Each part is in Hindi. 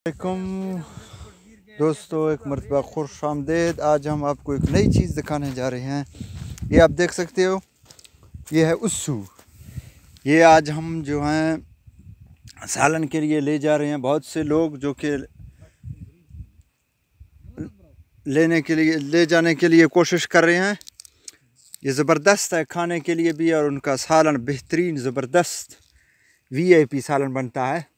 वालेकुम दोस्तों, एक मरतबा खुश आमदेद। आज हम आपको एक नई चीज़ दिखाने जा रहे हैं। ये आप देख सकते हो, ये है उस्सू। ये आज हम जो हैं सालन के लिए ले जा रहे हैं। बहुत से लोग जो कि ले जाने के लिए कोशिश कर रहे हैं। ये ज़बरदस्त है खाने के लिए भी, और उनका सालन बेहतरीन ज़बरदस्त VIP सालन बनता है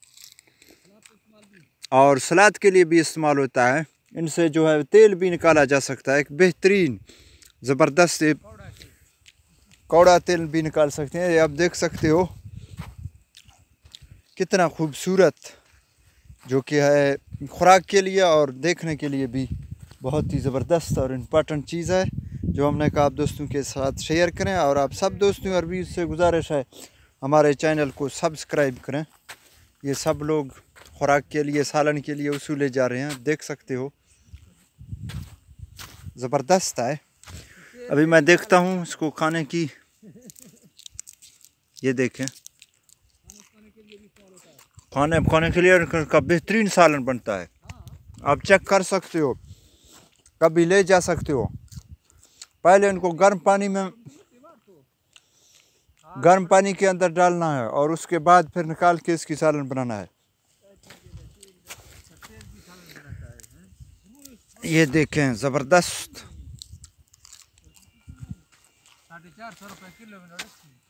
और सलाद के लिए भी इस्तेमाल होता है। इनसे जो है तेल भी निकाला जा सकता है। एक बेहतरीन ज़बरदस्त कौड़ा तेल भी निकाल सकते हैं। ये आप देख सकते हो कितना खूबसूरत जो कि है खुराक के लिए और देखने के लिए भी बहुत ही ज़बरदस्त और इम्पोर्टेंट चीज़ है, जो हमने कहा आप दोस्तों के साथ शेयर करें। और आप सब दोस्तों और भी इससे गुजारिश है हमारे चैनल को सब्सक्राइब करें। ये सब लोग खुराक के लिए सालन के लिए उसूल ले जा रहे हैं। देख सकते हो ज़बरदस्त है। अभी मैं देखता हूँ इसको खाने की। ये देखें, खाने के लिए का बेहतरीन सालन बनता है। आप चेक कर सकते हो, कभी ले जा सकते हो। पहले इनको गर्म पानी के अंदर डालना है और उसके बाद फिर निकाल के इसकी सालन बनाना है। ये देखें ज़बरदस्त। 450 रुपए किलो।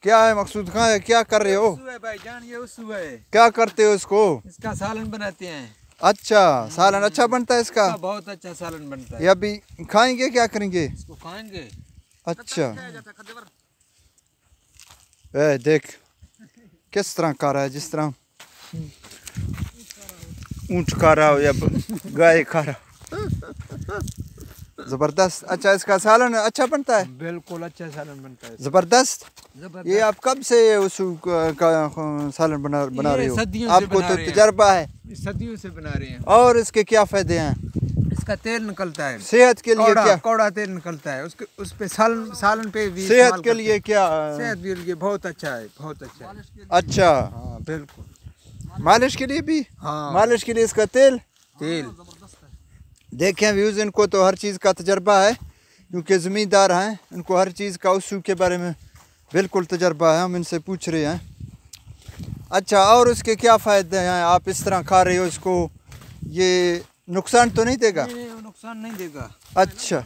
क्या है मकसूद, कहाँ है, क्या कर रहे हो? भाईजान ये उस्सू है। क्या करते हो इसको? इसका सालन बनाते हैं। अच्छा, सालन अच्छा बनता है इसका? बहुत अच्छा सालन बनता है। ये अभी खाएंगे, क्या करेंगे इसको? खाएंगे। अच्छा, देख किस तरह खा रहा है, जिस तरह ऊँट खा रहा हो या गाय खा रहा हो। ज़बरदस्त। अच्छा, इसका सालन अच्छा बनता है? बिल्कुल अच्छा सालन बनता है, ज़बरदस्त। ये आप कब से उस का सालन बना रहे हो? आपको तो तजर्बा है। सदियों से बना रहे हैं। और इसके क्या फायदे हैं? इसका तेल निकलता है सेहत के लिए, क्या कौड़ा तेल निकलता है उसके, उस पे सालन पे भी सेहत के लिए क्या? सेहत के लिए बहुत अच्छा है, बहुत अच्छा है। अच्छा, हाँ बिल्कुल। मालिश के लिए भी? हाँ, मालिश के लिए इसका तेल देखें व्यूज़, इनको तो हर चीज़ का तजर्बा है क्योंकि ज़मींदार हैं। इनको हर चीज़ का उस्सू के बारे में बिल्कुल तजर्बा है। हम इनसे पूछ रहे हैं। अच्छा, और उसके क्या फ़ायदे हैं? आप इस तरह खा रहे हो इसको, ये नुकसान तो नहीं देगा? नहीं, नुकसान नहीं देगा। अच्छा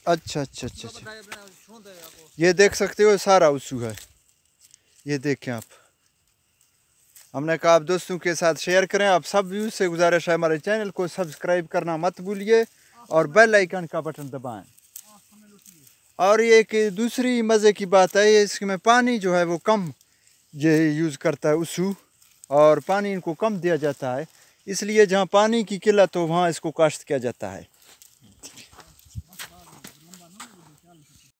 अच्छा अच्छा अच्छा अच्छा। ये देख सकते हो सारा उस्सू है। ये देखें आप। हमने कहा आप दोस्तों के साथ शेयर करें। आप सब व्यूज़ से गुजारिश है हमारे चैनल को सब्सक्राइब करना मत भूलिए और बेल आइकन का बटन दबाएं। और ये एक दूसरी मज़े की बात है, ये इसमें पानी जो है वो कम ये यूज़ करता है उस्सू, और पानी इनको कम दिया जाता है। इसलिए जहाँ पानी की किल्लत हो वहाँ इसको काश्त किया जाता है।